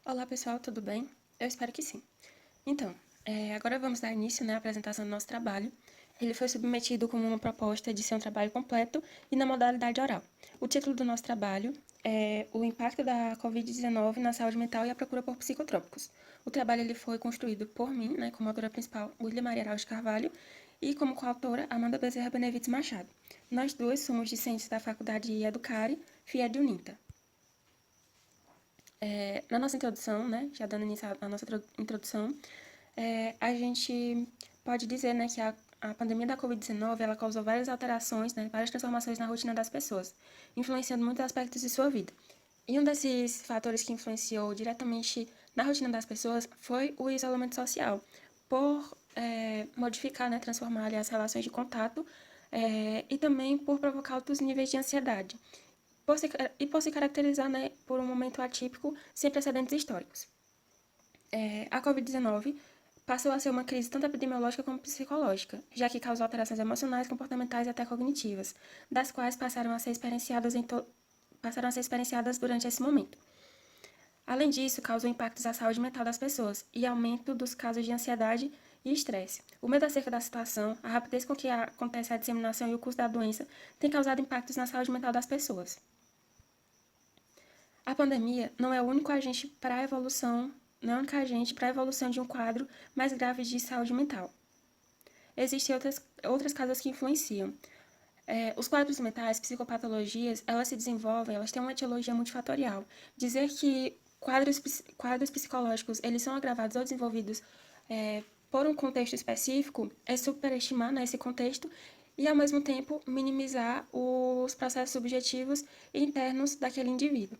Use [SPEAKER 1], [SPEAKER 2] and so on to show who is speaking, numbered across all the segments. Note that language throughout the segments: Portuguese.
[SPEAKER 1] Olá pessoal, tudo bem? Eu espero que sim. Então, agora vamos dar início, à apresentação do nosso trabalho. Ele foi submetido como uma proposta de ser um trabalho completo e na modalidade oral. O título do nosso trabalho é O impacto da Covid-19 na saúde mental e a procura por psicotrópicos. O trabalho ele foi construído por mim, como autora principal, William Maria Araújo Carvalho, e como coautora, Amanda Bezerra Benevides Machado. Nós duas somos discentes da Faculdade Educare, FIED Uninta. Na nossa introdução, já dando início à nossa introdução, a gente pode dizer, que a pandemia da Covid-19 ela causou várias alterações, várias transformações na rotina das pessoas, influenciando muitos aspectos de sua vida. E um desses fatores que influenciou diretamente na rotina das pessoas foi o isolamento social, por modificar, transformar ali, as relações de contato e também por provocar altos níveis de ansiedade por se caracterizar por um momento atípico sem precedentes históricos. A Covid-19 passou a ser uma crise tanto epidemiológica como psicológica, já que causou alterações emocionais, comportamentais e até cognitivas, das quais passaram a ser experienciadas durante esse momento. Além disso, causou impactos à saúde mental das pessoas e aumento dos casos de ansiedade e estresse. O medo acerca da situação, a rapidez com que acontece a disseminação e o curso da doença tem causado impactos na saúde mental das pessoas. A pandemia não é o único agente para a evolução, de um quadro mais grave de saúde mental. Existem outras causas que influenciam. Os quadros mentais, psicopatologias, elas se desenvolvem, elas têm uma etiologia multifatorial. Dizer que quadros psicológicos eles são agravados ou desenvolvidos por um contexto específico é superestimar esse contexto e, ao mesmo tempo, minimizar os processos subjetivos e internos daquele indivíduo.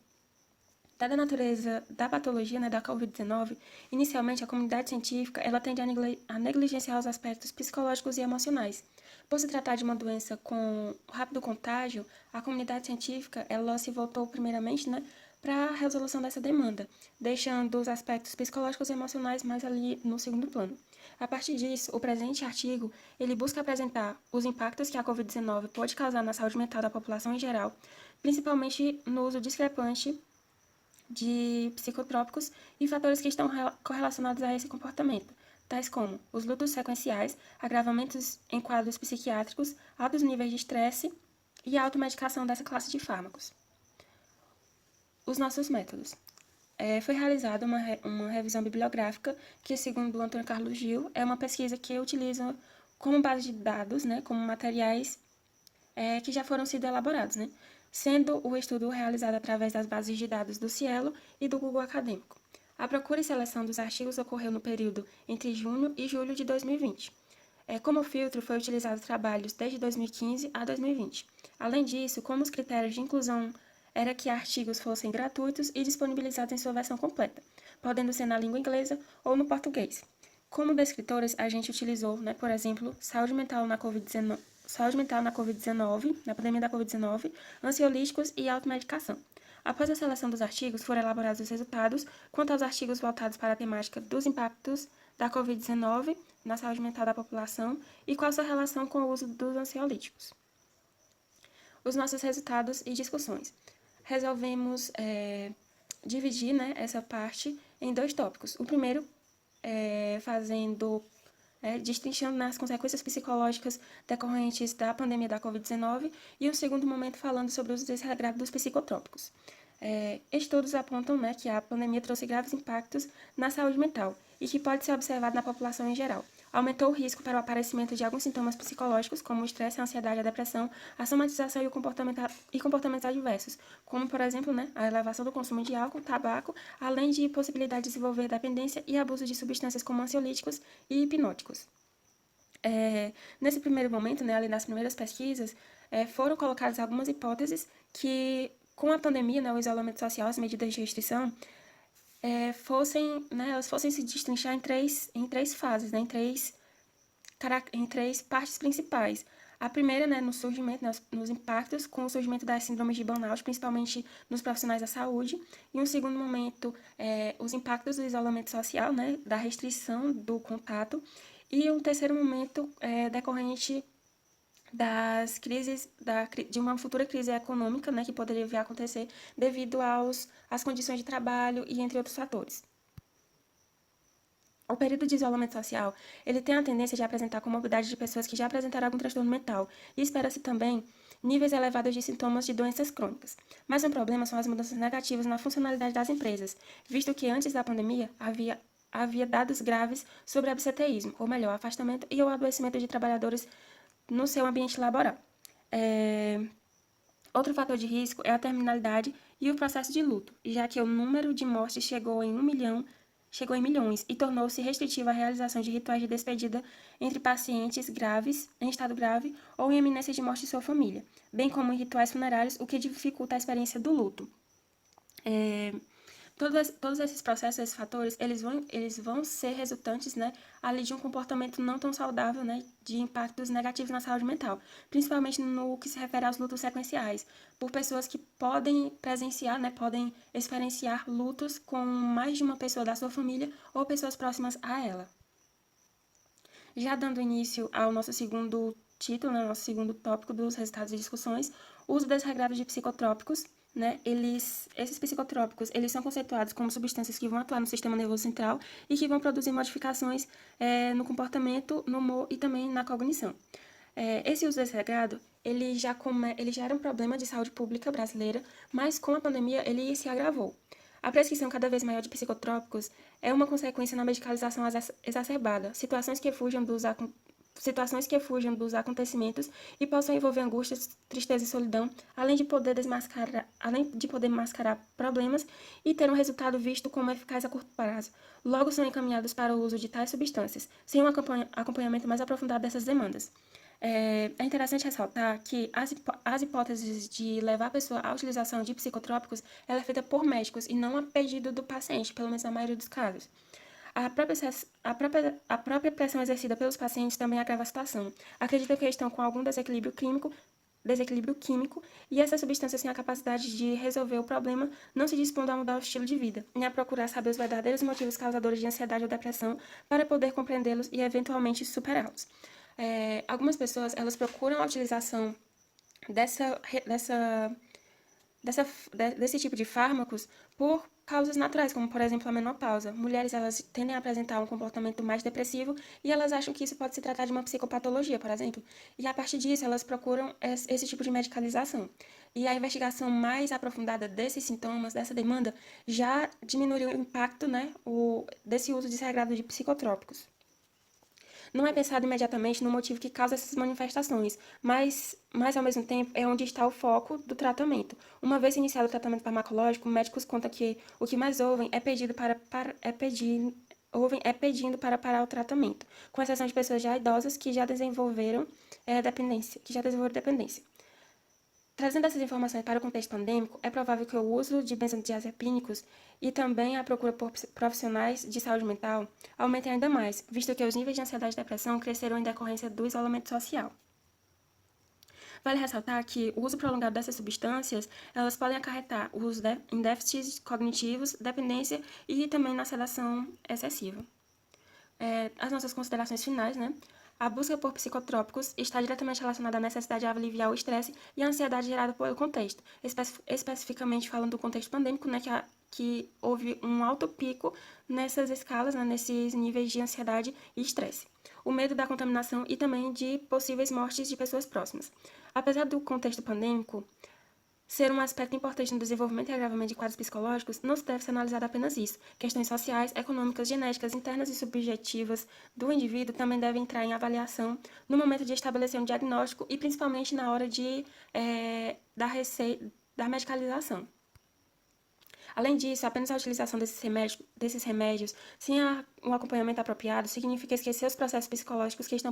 [SPEAKER 1] Dada a natureza da patologia da Covid-19, inicialmente a comunidade científica ela tende a negligenciar os aspectos psicológicos e emocionais. Por se tratar de uma doença com rápido contágio, a comunidade científica ela se voltou primeiramente para a resolução dessa demanda, deixando os aspectos psicológicos e emocionais mais ali no segundo plano. A partir disso, o presente artigo ele busca apresentar os impactos que a Covid-19 pode causar na saúde mental da população em geral, principalmente no uso discrepante de psicotrópicos e fatores que estão correlacionados a esse comportamento, tais como os lutos sequenciais, agravamentos em quadros psiquiátricos, altos níveis de estresse e a automedicação dessa classe de fármacos. Os nossos métodos. Foi realizada uma revisão bibliográfica que, segundo o Antônio Carlos Gil, é uma pesquisa que utiliza como base de dados, como materiais que já foram sido elaborados, sendo o estudo realizado através das bases de dados do Cielo e do Google Acadêmico. A procura e seleção dos artigos ocorreu no período entre junho e julho de 2020. Como filtro, foi utilizado trabalhos desde 2015 a 2020. Além disso, como os critérios de inclusão era que artigos fossem gratuitos e disponibilizados em sua versão completa, podendo ser na língua inglesa ou no português. Como descritores, a gente utilizou, por exemplo, saúde mental na Covid-19, na pandemia da Covid-19, ansiolíticos e automedicação. Após a seleção dos artigos, foram elaborados os resultados quanto aos artigos voltados para a temática dos impactos da Covid-19 na saúde mental da população e qual a sua relação com o uso dos ansiolíticos. Os nossos resultados e discussões. Resolvemos dividir essa parte em dois tópicos. O primeiro, destrinchando nas consequências psicológicas decorrentes da pandemia da Covid-19 e o segundo momento falando sobre os desregrados dos psicotrópicos. Estudos apontam que a pandemia trouxe graves impactos na saúde mental e que pode ser observado na população em geral. Aumentou o risco para o aparecimento de alguns sintomas psicológicos, como o estresse, a ansiedade, a depressão, a somatização e comportamentos adversos, como, por exemplo, a elevação do consumo de álcool, tabaco, além de possibilidade de desenvolver dependência e abuso de substâncias como ansiolíticos e hipnóticos. Nesse primeiro momento, ali nas primeiras pesquisas, foram colocadas algumas hipóteses que, com a pandemia, o isolamento social, as medidas de restrição, elas fossem se destrinchar em três fases, em três partes principais. A primeira, no surgimento, nos impactos com o surgimento das síndromes de burnout, principalmente nos profissionais da saúde. E um segundo momento, os impactos do isolamento social, da restrição do contato. E um terceiro momento decorrente das crises, de uma futura crise econômica, né, que poderia vir a acontecer devido às condições de trabalho e entre outros fatores. O período de isolamento social, ele tem a tendência de apresentar comorbidade de pessoas que já apresentaram algum transtorno mental e espera-se também níveis elevados de sintomas de doenças crônicas. Mas um problema são as mudanças negativas na funcionalidade das empresas, visto que antes da pandemia havia dados graves sobre absenteísmo, ou melhor, afastamento e o adoecimento de trabalhadores no seu ambiente laboral. Outro fator de risco é a terminalidade e o processo de luto, já que o número de mortes chegou em milhões e tornou-se restritiva a realização de rituais de despedida entre pacientes graves, em estado grave ou em iminência de morte de sua família, bem como em rituais funerários, o que dificulta a experiência do luto. Todos esses processos, esses fatores, eles vão ser resultantes, né, ali de um comportamento não tão saudável, né, de impactos negativos na saúde mental, principalmente no que se refere aos lutos sequenciais, por pessoas que podem presenciar, né, podem experienciar lutos com mais de uma pessoa da sua família ou pessoas próximas a ela. Já dando início ao nosso segundo título, né, nosso segundo tópico dos resultados e discussões, o uso desregrado de psicotrópicos, né, esses psicotrópicos, eles são conceituados como substâncias que vão atuar no sistema nervoso central e que vão produzir modificações no comportamento, no humor e também na cognição. Esse uso desregrado, ele já era um problema de saúde pública brasileira, mas com a pandemia ele se agravou. A prescrição cada vez maior de psicotrópicos é uma consequência na medicalização exacerbada, situações que fujam dos acontecimentos e possam envolver angústias, tristeza e solidão, além de poder mascarar problemas e ter um resultado visto como eficaz a curto prazo. Logo são encaminhados para o uso de tais substâncias, sem um acompanhamento mais aprofundado dessas demandas. É interessante ressaltar que as hipóteses de levar a pessoa à utilização de psicotrópicos ela é feita por médicos e não a pedido do paciente, pelo menos na maioria dos casos. A própria pressão exercida pelos pacientes também agrava a situação. Acreditam que estão com algum desequilíbrio químico e essas substâncias têm a capacidade de resolver o problema, não se dispondo a mudar o estilo de vida, nem a procurar saber os verdadeiros motivos causadores de ansiedade ou depressão para poder compreendê-los e eventualmente superá-los. Algumas pessoas elas procuram a utilização desse tipo de fármacos por causas naturais, como por exemplo a menopausa. Mulheres elas tendem a apresentar um comportamento mais depressivo e elas acham que isso pode se tratar de uma psicopatologia, por exemplo. E a partir disso elas procuram esse tipo de medicalização. E a investigação mais aprofundada desses sintomas, dessa demanda, já diminuiu o impacto, né, desse uso desregrado de psicotrópicos. Não é pensado imediatamente no motivo que causa essas manifestações, mas ao mesmo tempo é onde está o foco do tratamento. Uma vez iniciado o tratamento farmacológico, médicos contam que o que mais ouvem é pedindo para parar o tratamento, com exceção de pessoas já idosas que já desenvolveram dependência. Trazendo essas informações para o contexto pandêmico, é provável que o uso de benzodiazepínicos e também a procura por profissionais de saúde mental aumentem ainda mais, visto que os níveis de ansiedade e depressão cresceram em decorrência do isolamento social. Vale ressaltar que o uso prolongado dessas substâncias, elas podem acarretar o uso em déficits cognitivos, dependência e também na sedação excessiva. As nossas considerações finais, né? A busca por psicotrópicos está diretamente relacionada à necessidade de aliviar o estresse e a ansiedade gerada pelo contexto, especificamente falando do contexto pandêmico, né, que houve um alto pico nessas escalas, né, nesses níveis de ansiedade e estresse. O medo da contaminação e também de possíveis mortes de pessoas próximas. Apesar do contexto pandêmico ser um aspecto importante no desenvolvimento e agravamento de quadros psicológicos, não se deve ser analisado apenas isso. Questões sociais, econômicas, genéticas, internas e subjetivas do indivíduo também devem entrar em avaliação no momento de estabelecer um diagnóstico e principalmente na hora da medicalização. Além disso, apenas a utilização desses remédios sem um acompanhamento apropriado significa esquecer os processos psicológicos que estão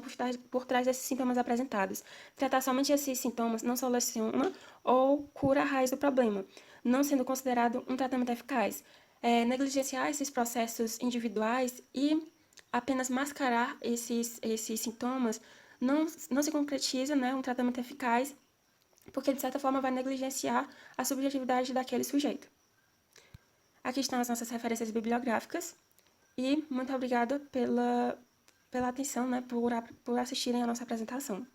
[SPEAKER 1] por trás desses sintomas apresentados. Tratar somente esses sintomas não seleciona ou cura a raiz do problema, não sendo considerado um tratamento eficaz. Negligenciar esses processos individuais e apenas mascarar esses sintomas não se concretiza, né, um tratamento eficaz, porque de certa forma vai negligenciar a subjetividade daquele sujeito. Aqui estão as nossas referências bibliográficas e muito obrigada pela atenção, né, por assistirem a nossa apresentação.